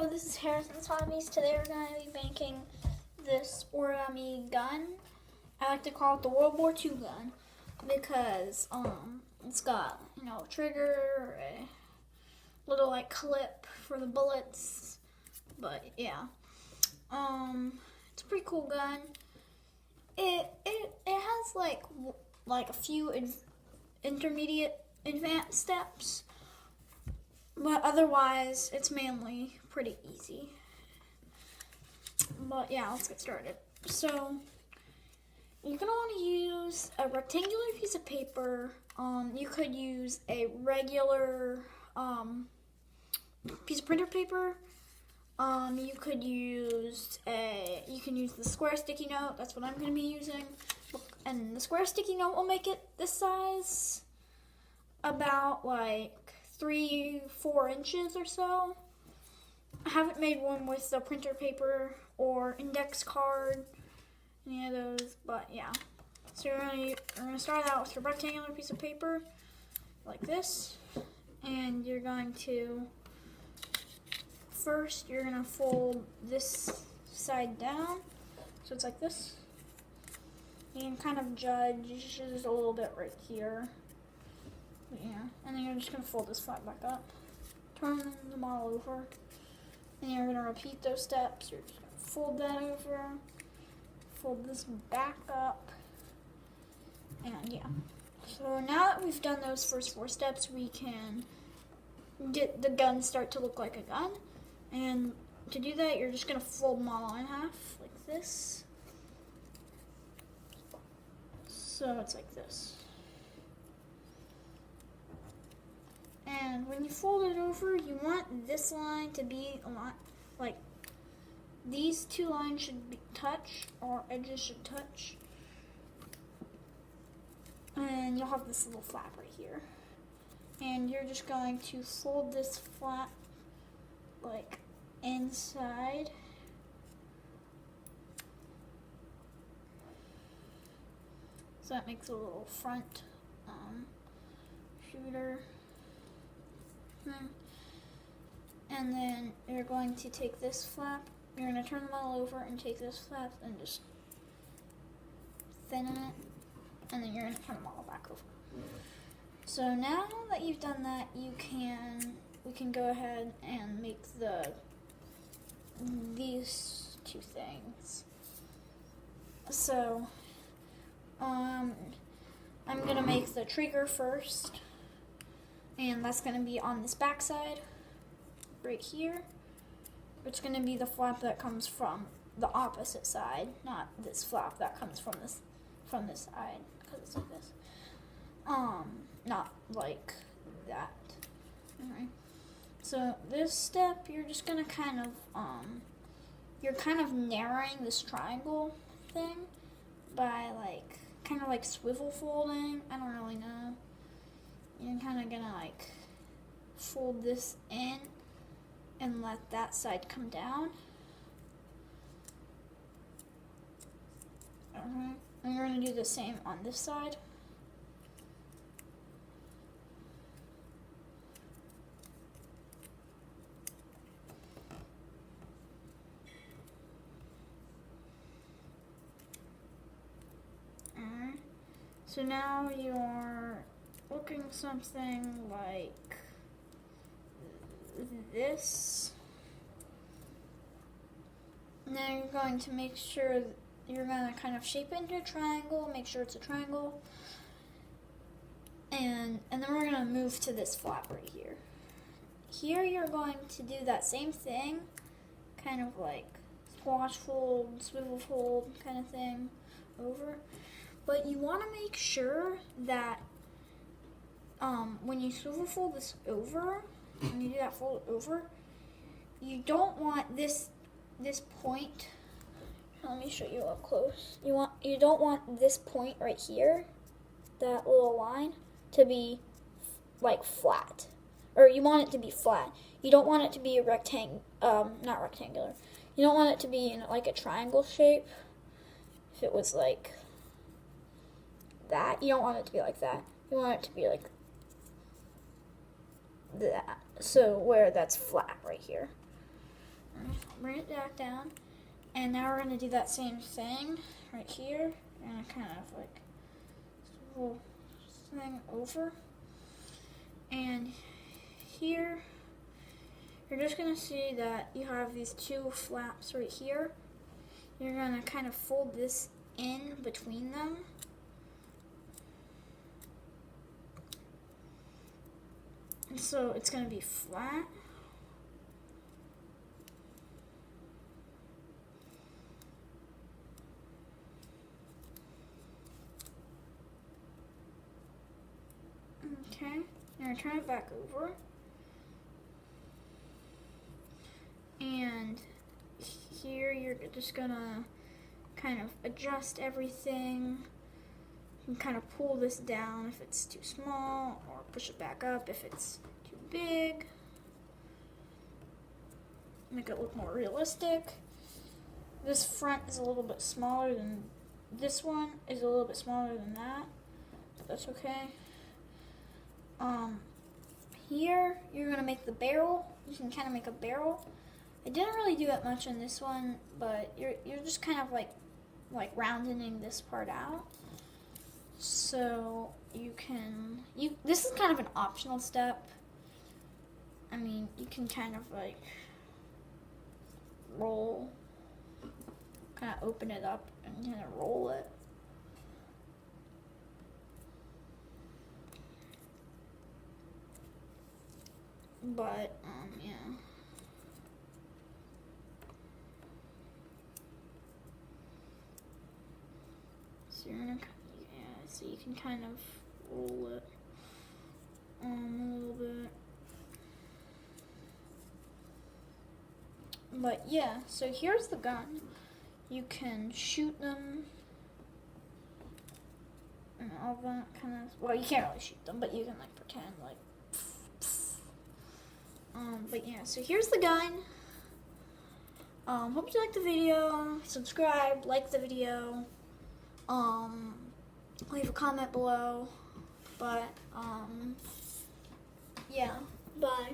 Hello, this is Harrison's Hobbies. Today we're going to be making this origami gun. I like to call it the World War II gun because it's got, a trigger, a little like clip for the bullets. But yeah. It's a pretty cool gun. It has like a few intermediate advanced steps. But otherwise, it's mainly pretty easy. But yeah, let's get started. So, you're going to want to use a rectangular piece of paper. You could use a regular piece of printer paper. You can use the square sticky note. That's what I'm going to be using. And the square sticky note will make it this size. About like 3-4 inches or so. I haven't made one with the printer paper or index card, any of those, but yeah. So you're gonna start out with your rectangular piece of paper like this, and you're going to first fold this side down, so it's like this. You can kind of judge just a little bit right here. Yeah, and then you're just going to fold this flap back up, turn the model over, and you're going to repeat those steps. You're just going to fold that over, fold this back up, and yeah. So now that we've done those first 4 steps, we can get the gun start to look like a gun. And to do that, you're just going to fold the model in half, like this. So it's like this. And when you fold it over, you want this line to be a lot, like these 2 lines should touch, or edges should touch. And you'll have this little flap right here. And you're just going to fold this flap like inside. So that makes a little front shooter. And then you're going to take this flap, you're going to turn the model over and take this flap and just thinnen it, and then you're going to turn the model back over. So now that you've done that, we can go ahead and make these 2 things. So I'm going to make the trigger first. And that's going to be on this back side, right here. It's going to be the flap that comes from the opposite side, not this flap that comes from this side, because it's like this. Not like that. Alright. So this step, you're just going to you're kind of narrowing this triangle thing by kind of swivel folding. I don't really know. You're kind of gonna fold this in and let that side come down. Alright, and you're gonna do the same on this side. Alright, so now you're looking something like this. Now you're going to make sure you're going to kind of shape it into a triangle, make sure it's a triangle. And then we're going to move to this flap right here. Here you're going to do that same thing, kind of like squash fold, swivel fold kind of thing over. But you want to make sure that when you swivel fold this over, when you do that fold over, you don't want this point. Let me show you up close. You don't want this point right here, that little line, to be flat, or you want it to be flat. You don't want it to be a not rectangular. You don't want it to be in a triangle shape. If it was like that, you don't want it to be like that. You want it to be like that. So where that's flat right here. Bring it back down. And now we're going to do that same thing right here. And kind of like roll thing over. And here, you're just going to see that you have these two flaps right here. You're going to kind of fold this in between them. And so it's going to be flat. Okay, now turn it back over. And here you're just gonna kind of adjust everything. You can kind of pull this down if it's too small, or push it back up if it's too big. Make it look more realistic. This front is a little bit smaller than this one, is a little bit smaller than that, but that's okay. Here you're gonna make the barrel. You can kind of make a barrel. I didn't really do that much on this one, but you're just kind of like rounding this part out. So this is kind of an optional step. I mean, you can kind of like roll, kind of open it up and kind of roll it. But, yeah. So you're gonna, so you can kind of roll it a little bit. But yeah, so here's the gun. You can shoot them and all that kind of, well, you can't really shoot them, but you can like pretend like, but yeah, so here's the gun. Hope you liked the video. Subscribe, like the video. Leave a comment below. But, yeah, bye.